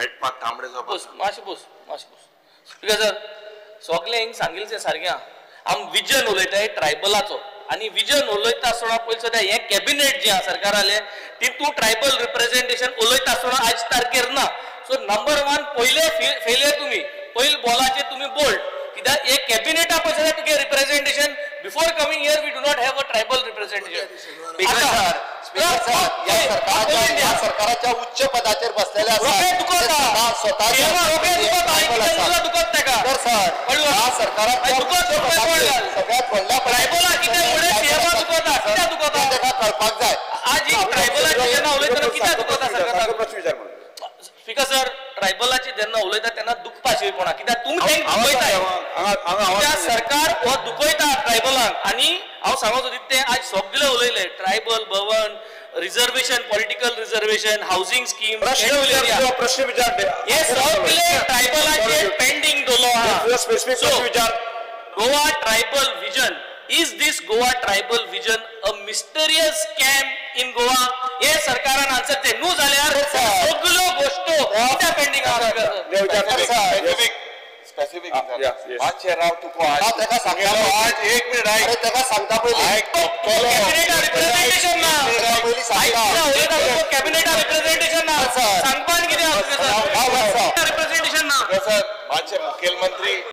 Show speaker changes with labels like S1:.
S1: खेळपाक तांबडे
S2: बस मातशें बस कित्याक सर सगळें हिंग सांगिल्लें सारकें आहा आम विजन उलयताय ट्रायबलाचो आनी विजन उलयता आसतना पयलीं सद्या हें कॅबिनेट जें आहा सरकारालें तितून ट्रायबल रिप्रेझेंटेशन उलयता आसतना आयज तारखेर ना सो नंबर 1 पयले फेलियर तुमी पयले बॉलाचेर तुमी बोल्ड कित्याक एक कॅबिनेटा पळय सद्या तुगे representation before coming here we do not have a tribal representation
S3: या सरकाराच्या उच्च पदाचेर बसलेले कळपाक जाय
S2: आज ट्रायबलाचे जेन्ना उलयतना कित्याक दुखता सरकार स्पीकर सर ट्रायबलाचे जेन्ना उलयता तेन्ना दुखपा शिवपणा कित्याक तुमी दुखयता सरकार हो दुखयता ट्रायबलांक आनी हांव सांगूंक सोदीत तें आज सगळे उलयले ट्रायबल भवन reservation political reservation housing scheme
S1: प्रश्न विचारते
S2: हे सगळे ट्रायबलाचे पेंडिंग दवरलो आहा
S1: स्पेसिफिक विचार
S2: Goa tribal vision Is this Goa tribal vision a mysterious scam in Goa? हे सरकारान आन्सर ते न्हू जाल्यार सगळ्यो गोष्टी कित्याक पेंडिंग आहा
S1: स्पेसिफिक मातशें राव तुका तेका सांगता आज 1 मिनिट अरे तेका सांगता पयली
S2: कॅबिनेट रिप्रेझेंटेशन ना कॅबिनेट रिप्रेझेंटेशन ना सांगपान कितें रिप्रेझेंटेशन ना
S1: सर मातशें मुखेलमंत्री